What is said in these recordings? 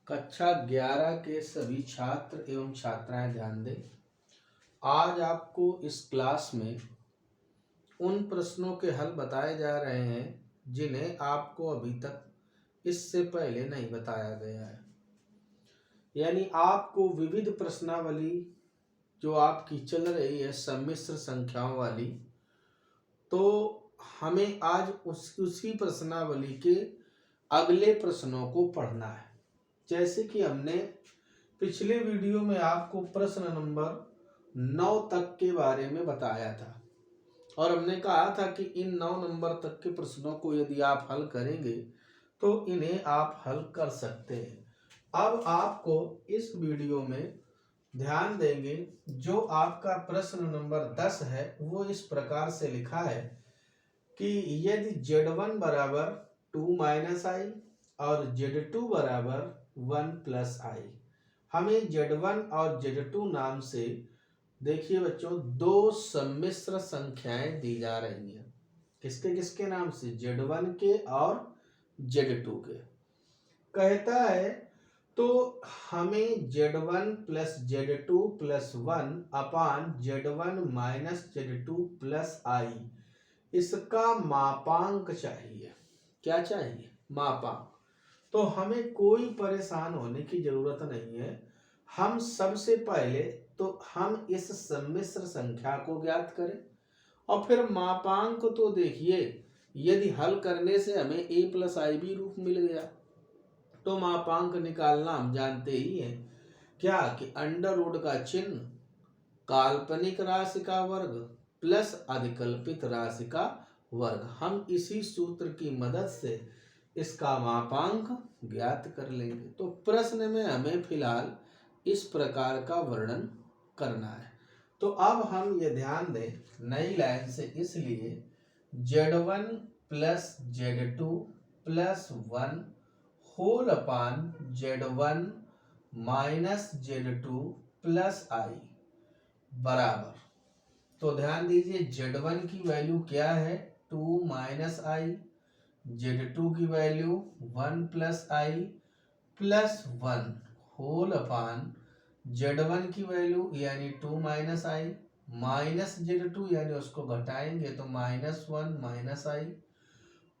कक्षा 11 के सभी छात्र एवं छात्राएं ध्यान दें। आज आपको इस क्लास में उन प्रश्नों के हल बताए जा रहे हैं जिन्हें आपको अभी तक इससे पहले नहीं बताया गया है। यानी आपको विविध प्रश्नावली जो आपकी चल रही है सम्मिश्र संख्याओं वाली, तो हमें आज उसी प्रश्नावली के अगले प्रश्नों को पढ़ना है। जैसे कि हमने पिछले वीडियो में आपको प्रश्न नंबर 9 तक के बारे में बताया था और हमने कहा था कि इन 9 नंबर तक के प्रश्नों को यदि आप हल करेंगे तो इन्हें आप हल कर सकते हैं। अब आपको इस वीडियो में ध्यान देंगे, जो आपका प्रश्न नंबर 10 है वो इस प्रकार से लिखा है कि यदि Z1 बराबर 2 माइनस आई और Z2 बराबर 1 प्लस आई, हमें Z1 और Z2 नाम से देखिए बच्चों दो सम्मिश्र संख्याएं दी जा रही हैं। किसके किसके नाम से? Z1 के और Z2 के। कहता है तो हमें Z1 plus Z2 plus 1 upon Z1 minus Z2 plus आई इसका मापांक चाहिए। क्या चाहिए? मापांक। तो हमें कोई परेशान होने की जरूरत नहीं है। हम सबसे पहले तो हम इस सम्मिश्र संख्या को ज्ञात करें और फिर मापांक। तो देखिए, यदि हल करने से हमें a प्लस आई बी रूप मिल गया तो मापांक निकालना हम जानते ही हैं। क्या कि अंडर रूट का चिन्ह काल्पनिक राशि का वर्ग प्लस अधिकल्पित राशि का वर्ग। हम इसी सूत्र की मदद से इसका मापांक ज्ञात कर लेंगे। तो प्रश्न में हमें फिलहाल इस प्रकार का वर्णन करना है। तो अब हम ये ध्यान दें नई लाइन से, इसलिए Z1 plus Z2 plus 1 whole upon Z1 minus Z2 plus I बराबर। तो ध्यान दीजिए, Z1 की वैल्यू क्या है? 2 माइनस आई। Z2 की वैल्यू 1 प्लस आई प्लस 1 होल अपान Z1 की वैल्यू यानी 2 माइनस आई माइनस Z2 यानी उसको घटाएंगे तो माइनस 1 माइनस आई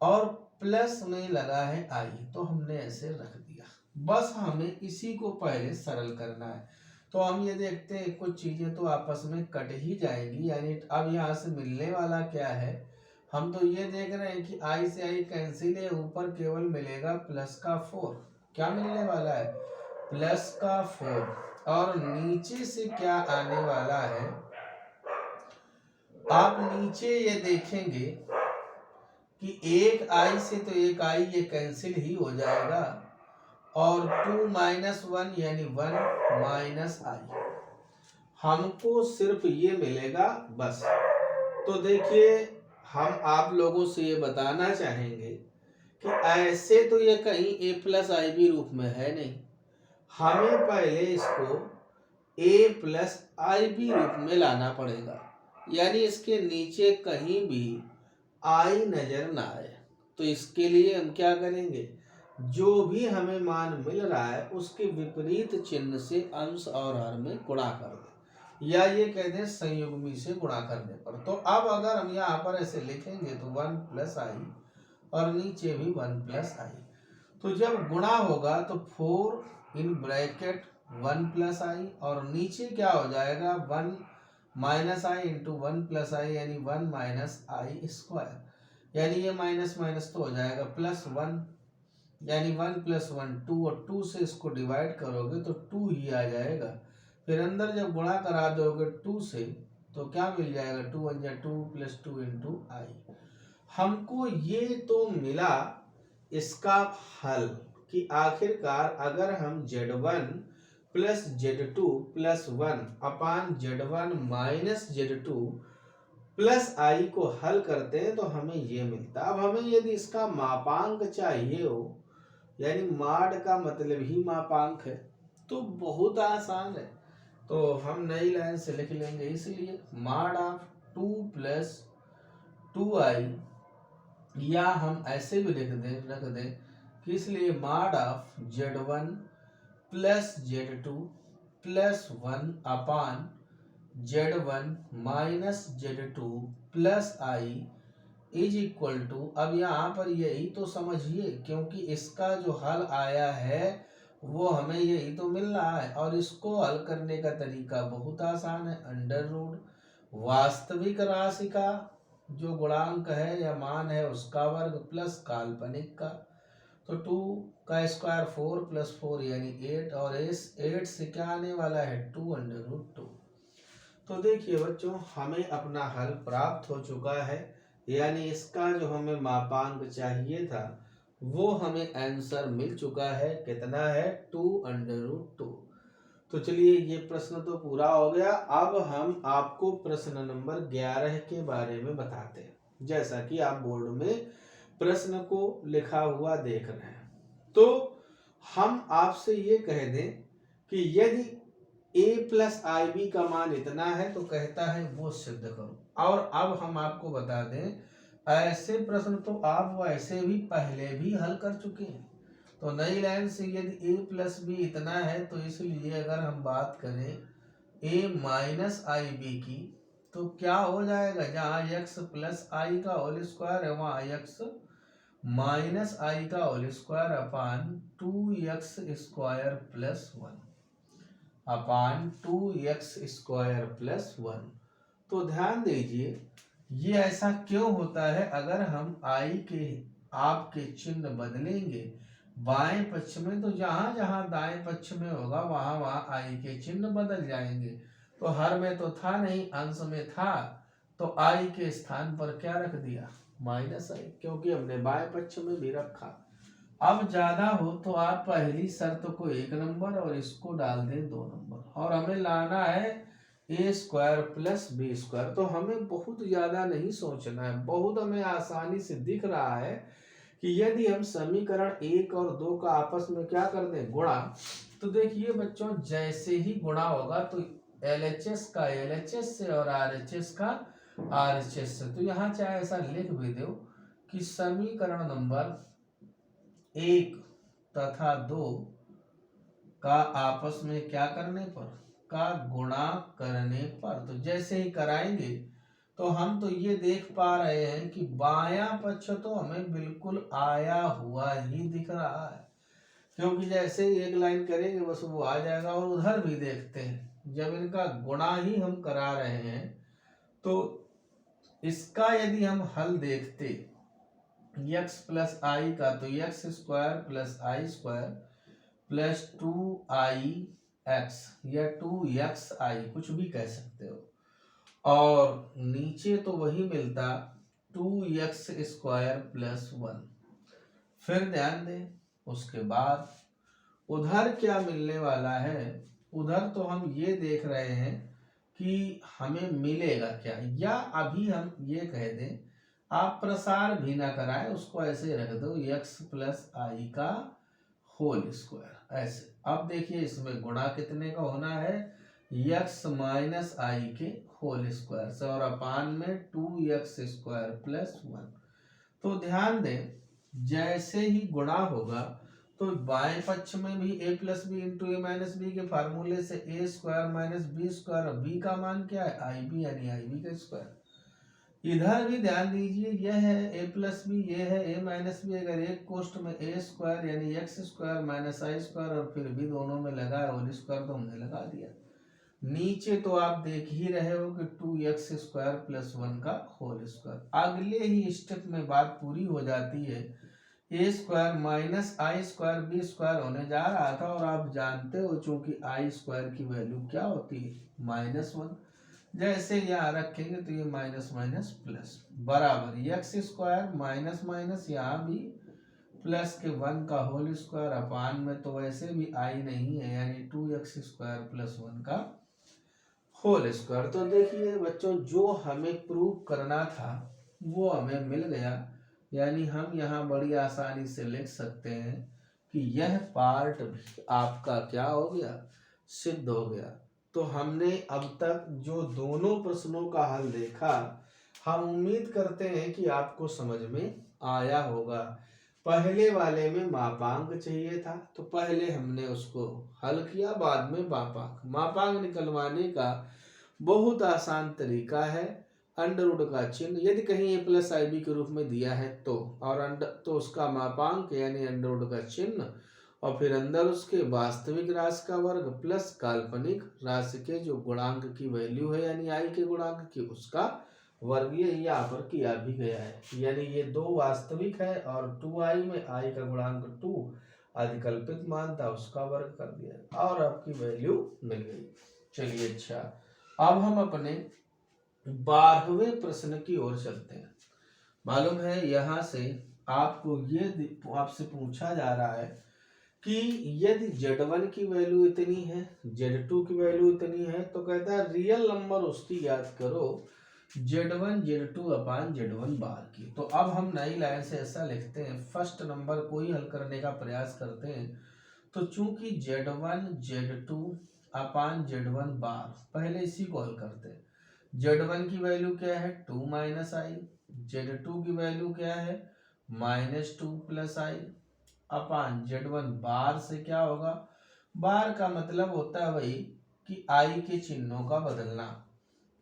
और प्लस में लगा है आई, तो हमने ऐसे रख दिया। बस हमें इसी को पहले सरल करना है। तो हम ये देखते हैं कुछ चीजें तो आपस में कट ही जाएंगी। यानी अब यहाँ से मिलने वाला क्या है? हम तो ये देख रहे हैं कि आई से आई कैंसिल है, ऊपर केवल मिलेगा प्लस का 4। क्या मिलने वाला है? प्लस का 4। और नीचे से क्या आने वाला है? आप नीचे ये देखेंगे कि एक आई से तो एक आई ये कैंसिल ही हो जाएगा और 2 माइनस 1 यानी 1 माइनस आई। हमको सिर्फ ये मिलेगा बस। तो देखिए, हम आप लोगों से ये बताना चाहेंगे कि ऐसे तो ये कहीं a प्लस आई बी रूप में है नहीं। हमें पहले इसको a प्लस आई बी रूप में लाना पड़ेगा, यानी इसके नीचे कहीं भी आई नजर ना आए। तो इसके लिए हम क्या करेंगे? जो भी हमें मान मिल रहा है उसके विपरीत चिन्ह से अंश और हर में गुणा कर दें, या ये कह दें संयुग्मी से गुणा करने पर। तो अब अगर हम यहाँ पर ऐसे लिखेंगे तो 1 प्लस आई और नीचे भी 1 प्लस आई। तो जब गुणा होगा तो 4 इन ब्रैकेट 1 प्लस आई और नीचे क्या हो जाएगा? 1 माइनस आई इंटू 1 प्लस आई यानी 1 माइनस आई स्क्वायर। यानी ये माइनस माइनस तो हो जाएगा प्लस 1, यानी 1 प्लस 1 2 और 2 से इसको डिवाइड करोगे तो 2 ही आ जाएगा। फिर अंदर जब गुणा करा दोगे 2 से तो क्या मिल जाएगा? 2 1 जा 2 प्लस 2 इंटू आई। हमको ये तो मिला इसका हल कि आखिरकार अगर हम Z1 plus Z2 plus 1 upon Z1 minus Z2 plus आई को हल करते हैं तो हमें ये मिलता। अब हमें यदि इसका मापांक चाहिए हो, यानी माड का मतलब ही मापांक है, तो बहुत आसान है। तो हम नई लाइन से लिख लेंगे, इसलिए माड ऑफ 2 प्लस 2i, या हम ऐसे भी रख दें कि इसलिए mod of Z1 plus Z2 plus 1 upon Z1 minus Z2 plus I is equal to, अब यहाँ पर यही तो समझिए, क्योंकि इसका जो हल आया है वो हमें यही तो मिल रहा है, और इसको हल करने का तरीका बहुत आसान है। अंडर रूट वास्तविक राशि का जो गुणांक है या मान है उसका वर्ग प्लस काल्पनिक का, तो 2 का स्क्वायर 4 प्लस 4 यानी 8, और इस 8 से क्या आने वाला है 2 अंडर रूट 2। तो देखिए बच्चों, हमें अपना हल प्राप्त हो चुका है, यानी इसका जो हमें मापांक चाहिए था वो हमें आंसर मिल चुका है। कितना है 2 अंडर रूट 2। तो चलिए ये प्रश्न तो पूरा हो गया। अब हम आपको प्रश्न नंबर 11 के बारे में बताते हैं। जैसा कि आप बोर्ड में प्रश्न को लिखा हुआ देख रहे हैं, तो हम आपसे ये कह दें कि यदि a प्लस आई बी का मान इतना है तो कहता है वो सिद्ध करो। और अब हम आपको बता दें, ऐसे प्रश्न तो आप वैसे भी पहले भी हल कर चुके हैं। तो नई लाइन से यदि a प्लस बी इतना है, तो इसलिए अगर हम बात करें a माइनस आई बी की, तो क्या हो जाएगा, जहाँ x प्लस आई का होल स्क्वायर है वहाँ x माइनस आई का whole square upon 2x square plus 1 upon 2x square plus 1। तो ध्यान दीजिए ये ऐसा क्यों होता है, अगर हम आई के आपके चिन्ह बदलेंगे बाएं पक्ष में, तो जहां जहां दाएं पक्ष में होगा वहां वहां आई के चिन्ह बदल जाएंगे। तो हर में तो था नहीं, अंश में था, तो आई के स्थान पर क्या रख दिया माइनस आई, क्योंकि हमने बाएं पक्ष में भी रखा। अब ज्यादा हो तो आप पहली शर्त को 1 नंबर और इसको डाल दें 2 नंबर, और हमें लाना है ए स्क्वायर प्लस बी स्क्वायर। तो हमें बहुत ज्यादा नहीं सोचना है, बहुत हमें आसानी से दिख रहा है कि यदि हम समीकरण 1 और 2 का आपस में क्या कर दें गुणा, तो देखिए बच्चों जैसे ही गुणा होगा तो LHS का LHS से और RHS का RHS से, तो यहाँ चाहे ऐसा लिख भी दो कि समीकरण नंबर 1 तथा 2 का आपस में क्या करने पर, का गुणा करने पर, तो जैसे ही कराएंगे तो हम तो ये देख पा रहे हैं कि बायां पक्ष तो हमें बिल्कुल आया हुआ ही दिख रहा है, क्योंकि जैसे ही एक लाइन करेंगे बस वो आ जाएगा। और उधर भी देखते हैं, जब इनका गुणा ही हम करा रहे हैं तो इसका यदि हम हल देखते x प्लस आई का, तो x स्क्वायर प्लस आई स्क्वायर प्लस 2ix या 2xi कुछ भी कह सकते हो, और नीचे तो वही मिलता 2x स्क्वायर प्लस 1। फिर ध्यान दें उसके बाद उधर क्या मिलने वाला है, उधर तो हम ये देख रहे हैं कि हमें मिलेगा क्या, या अभी हम ये कह दें, आप प्रसार भी ना कराएं, उसको ऐसे रख दो x प्लस आई का होल स्क्वायर ऐसे। अब देखिए इसमें गुणा कितने का होना है, x माइनस आई के होल स्क्वायर से, और अपान में 2x स्क्वायर प्लस 1। तो ध्यान दें जैसे ही गुणा होगा तो बाएं पक्ष में भी a plus B into A minus B के फार्मूले से a square minus B square, b का मान क्या है आई बी, यानी आई बी का स्क्वायर। इधर भी ध्यान दीजिए, यह है a प्लस बी, ये है a माइनस बी, अगर एक कोष्ठ में a स्क्वायर यानी x square minus i square, और फिर भी दोनों में लगा है होल स्क्वायर, तो हमने लगा दिया। नीचे तो आप देख ही रहे हो कि 2x स्क्वायर प्लस 1 का होल स्क्वायर। अगले ही स्टेप में बात पूरी हो जाती है, a square minus i square B square होने जा रहा था, और आप जानते हो चूंकि आई स्क्वायर की वैल्यू क्या होती है -1, जैसे यहाँ रखेंगे तो ये माइनस माइनस प्लस बराबर x स्क्वायर माइनस माइनस यहाँ भी प्लस के 1 का होल स्क्वायर अपान में, तो वैसे भी आई नहीं है यानी 2x स्क्वायर प्लस 1 का होल स्क्वायर। तो देखिए बच्चों जो हमें प्रूव करना था वो हमें मिल गया, यानी हम यहाँ बड़ी आसानी से लिख सकते हैं कि यह पार्ट भी आपका क्या हो गया, सिद्ध हो गया। तो हमने अब तक जो दोनों प्रश्नों का हल देखा, हम उम्मीद करते हैं कि आपको समझ में आया होगा। पहले वाले में मापांक चाहिए था, तो पहले हमने उसको हल किया, बाद में मापांक। मापांक निकलवाने का बहुत आसान तरीका है, अंडर रूट का चिन्ह यदि कहीं a प्लस आई बी के रूप में दिया है तो, और अंडर तो उसका मापांक यानी अंडर रूट का चिन्ह, और फिर अंदर उसके वास्तविक राशि का वर्ग प्लस काल्पनिक राशि के जो गुणांक की वैल्यू है यानी आई के गुणांक की उसका वर्ग। ये यहाँ पर किया भी गया है, यानी ये 2 वास्तविक है और 2i में i का गुणांक 2 अधिकल्पित मान था उसका वर्ग कर दिया और आपकी वैल्यू मिल गई। चलिए अच्छा, अब हम अपने 12वें प्रश्न की ओर चलते हैं। मालूम है यहाँ से आपको ये आपसे पूछा जा रहा है कि यदि Z1 की वैल्यू इतनी है, Z2 की वैल्यू इतनी है, तो कहता है रियल नंबर उसकी याद करो Z1 Z2 अपान Z1 बार की। तो अब हम नई लाइन से ऐसा लिखते हैं, फर्स्ट नंबर को ही हल करने का प्रयास करते हैं। तो चूंकि Z1 Z2 अपान Z1 बार, पहले इसी को हल करते हैं। Z1 की वैल्यू क्या है 2 माइनस आई, Z2 की वैल्यू क्या है -2 प्लस आई अपान Z1 बार से क्या होगा, बार का मतलब होता है वही कि आई के चिन्हों का बदलना,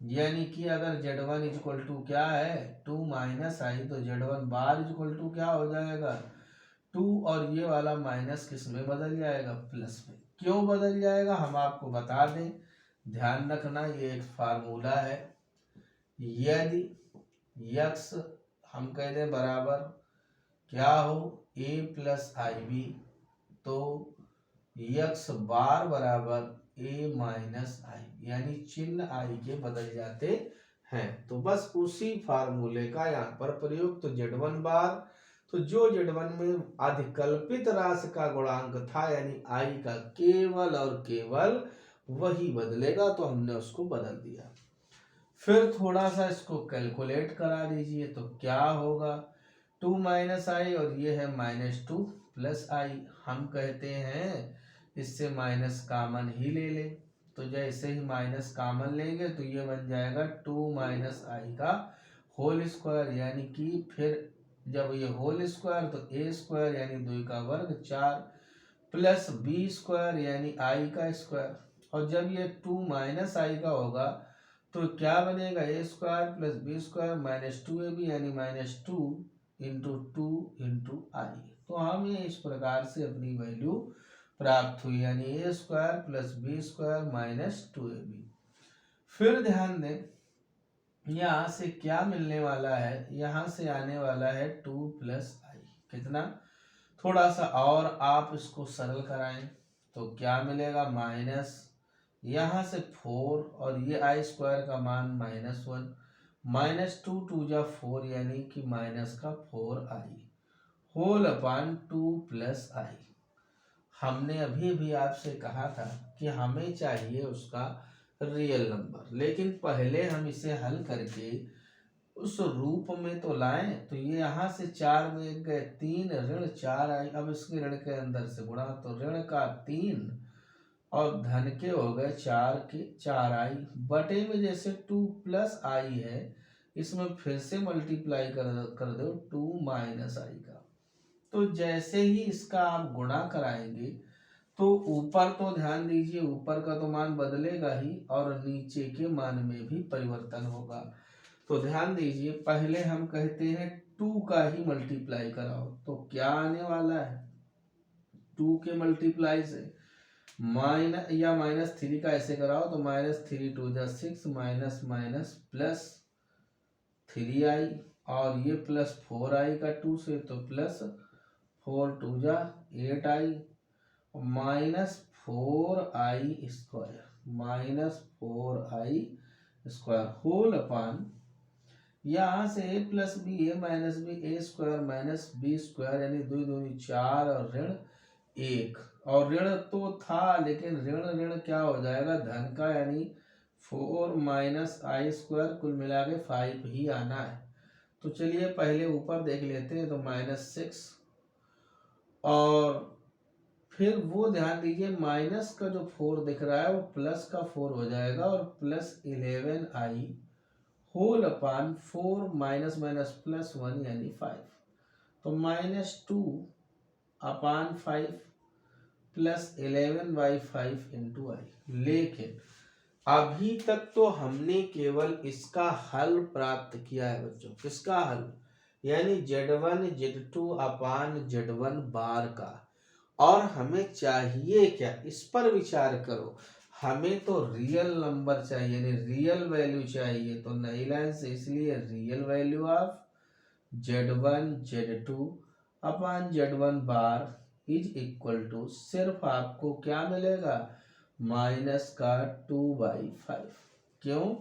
यानी कि अगर Z1 इक्वल टू क्या है 2 माइनस आई, तो Z1 बार इक्वल टू क्या हो जाएगा 2, और ये वाला माइनस किस में बदल जाएगा प्लस में। क्यों बदल जाएगा हम आपको बता दें, ध्यान रखना ये एक फार्मूला है। यदि यक्स हम कह दें बराबर क्या हो a प्लस आई बी, तो यक्स बार बराबर a माइनस आई, यानी चिन्ह आई के बदल जाते हैं। तो बस उसी फार्मूले का यहाँ पर प्रयोग। तो Z1 बार, तो जो Z1 में अधिकल्पित राशि का गुणांक था यानी आई का केवल और केवल वही बदलेगा, तो हमने उसको बदल दिया। फिर थोड़ा सा इसको कैलकुलेट करा दीजिए, तो क्या होगा 2 माइनस आई और ये है -2 प्लस आई। हम कहते हैं इससे माइनस कामन ही ले ले, तो जैसे ही माइनस कामन लेंगे तो ये बन जाएगा 2 माइनस आई का होल स्क्वायर, यानी कि फिर जब ये होल स्क्वायर तो a स्क्वायर यानी 2 का वर्ग 4 प्लस b स्क्वायर यानी आई का स्क्वायर, और जब ये 2 माइनस आई का होगा तो क्या बनेगा a square plus b square -2ab यानी -2 इंटू 2 इंटू आई। तो हमें इस प्रकार से अपनी वैल्यू प्राप्त हुई, यानी a square plus b square -2ab। फिर ध्यान दें यहाँ से क्या मिलने वाला है, यहाँ से आने वाला है 2 प्लस आई, कितना, थोड़ा सा और आप इसको सरल कराएं तो क्या मिलेगा माइनस यहाँ से 4 और ये आई स्क्वायर का मान -1 -2 2 जा 4 यानी कि माइनस का 4 आई होल अपान 2 प्लस आई। हमने अभी आपसे कहा था कि हमें चाहिए उसका रियल नंबर, लेकिन पहले हम इसे हल करके उस रूप में तो लाएं। तो ये यहाँ से 4 में 1 गए 3 ऋण 4 आई, अब इसके ऋण के अंदर से गुणा, तो ऋण का 3 और धन के हो गए 4 के 4 आई, बटे में जैसे 2 प्लस आई है इसमें फिर से मल्टीप्लाई कर दो 2 माइनस आई का। तो जैसे ही इसका आप गुणा कराएंगे तो ऊपर तो ध्यान दीजिए ऊपर का तो मान बदलेगा ही और नीचे के मान में भी परिवर्तन होगा। तो ध्यान दीजिए पहले हम कहते हैं 2 का ही मल्टीप्लाई कराओ, तो क्या आने वाला है 2 के मल्टीप्लाई से माइनस या -3 का ऐसे कराओ तो -3 2 जा 6 माइनस माइनस प्लस 3i और ये प्लस 4i का 2 से तो प्लस 4 2 जा 8i -4i square whole upon यहाँ से a plus B a minus B a square minus B square यानी 2 दूनी 4 और ऋण 1, और ऋण तो था लेकिन ऋण ऋण क्या हो जाएगा धन का, यानी 4 माइनस आई स्क्वायर, कुल मिला के 5 ही आना है। तो चलिए पहले ऊपर देख लेते हैं, तो -6 और फिर वो ध्यान दीजिए माइनस का जो 4 दिख रहा है वो प्लस का 4 हो जाएगा और plus 11i whole upon 4 minus minus plus 1 यानी 5। तो -2/5 प्लस 11/5 इंटू आई। लेकिन अभी तक तो हमने केवल इसका हल प्राप्त किया है बच्चों। किसका हल? यानी Z1 Z2 अपान Z1 बार का। और हमें चाहिए क्या, इस पर विचार करो। हमें तो रियल नंबर चाहिए, यानी रियल वैल्यू चाहिए। तो नई लाइन से इसलिए real value of Z1 Z2 upon Z1 bar is equal to, सिर्फ आपको क्या मिलेगा, -2/5। क्यों?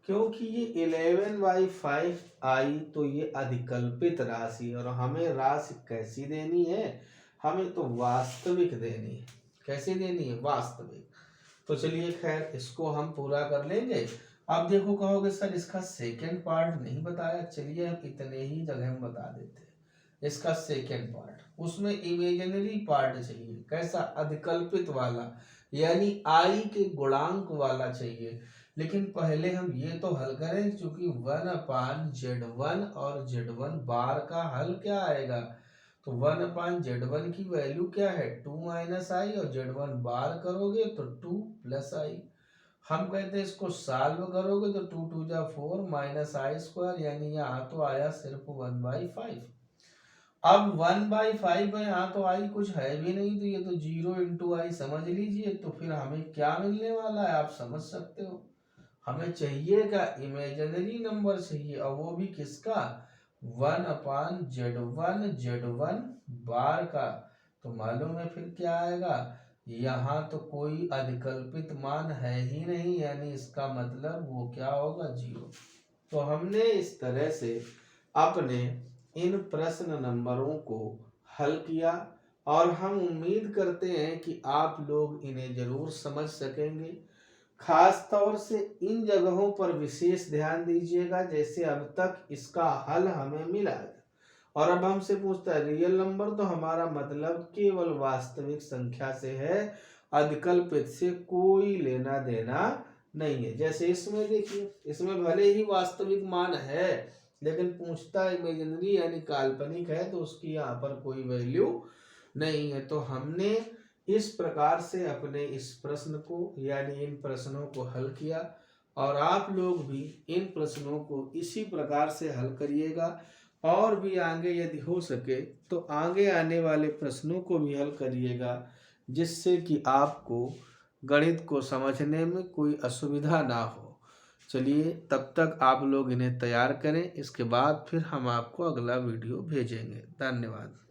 क्योंकि ये 11/5 आई तो ये अधिकल्पित राशि, और हमें राशि कैसी देनी है, हमें तो वास्तविक देनी है। कैसी देनी है? वास्तविक। तो चलिए खैर इसको हम पूरा कर लेंगे। अब देखो, कहोगे सर इसका सेकंड पार्ट नहीं बताया। चलिए हम इतने ही जगह हम बता देते हैं। इसका सेकंड पार्ट, उसमें इमेजिनरी पार्ट चाहिए। कैसा? अधिकल्पित वाला, यानी आई के गुणांक वाला चाहिए। लेकिन पहले हम ये तो हल करें, क्योंकि 1/Z1 और Z1 बार का हल क्या आएगा। तो 1/Z1 की वैल्यू क्या है, 2 - आई, और Z1 बार करोगे तो 2 + आई। हम कहते हैं इसको सॉल्व करोगे तो 2 × 2 = 4 -i², यानी यहाँ तो आया सिर्फ 1/5। अब 1/5 है, यहाँ तो आई कुछ है भी नहीं, तो ये तो 0 × आई समझ लीजिए। तो फिर हमें क्या मिलने वाला है, आप समझ सकते हो। हमें चाहिए क्या, इमेजिनरी नंबर चाहिए, और वो भी किसका, 1/Z1 बार का। तो मालूम है फिर क्या आएगा, यहाँ तो कोई अधिकल्पित मान है ही नहीं, यानी इसका मतलब वो क्या होगा, 0। तो हमने इस तरह से अपने इन प्रश्न नंबरों को हल किया, और हम उम्मीद करते हैं कि आप लोग इन्हें जरूर समझ सकेंगे। खास तौर से इन जगहों पर विशेष ध्यान दीजिएगा, जैसे अब तक इसका हल हमें मिला है, और अब हमसे पूछता है रियल नंबर, तो हमारा मतलब केवल वास्तविक संख्या से है, अधिकल्पित से कोई लेना देना नहीं है। जैसे इसमें देखिए, इसमें भले ही वास्तविक मान है, लेकिन पूछता इमेजिनरी यानी काल्पनिक है, तो उसकी यहाँ पर कोई वैल्यू नहीं है। तो हमने इस प्रकार से अपने इस प्रश्न को, यानी इन प्रश्नों को हल किया, और आप लोग भी इन प्रश्नों को इसी प्रकार से हल करिएगा। और भी आगे यदि हो सके तो आगे आने वाले प्रश्नों को भी हल करिएगा, जिससे कि आपको गणित को समझने में कोई असुविधा ना हो। चलिए तब तक आप लोग इन्हें तैयार करें, इसके बाद फिर हम आपको अगला वीडियो भेजेंगे। धन्यवाद।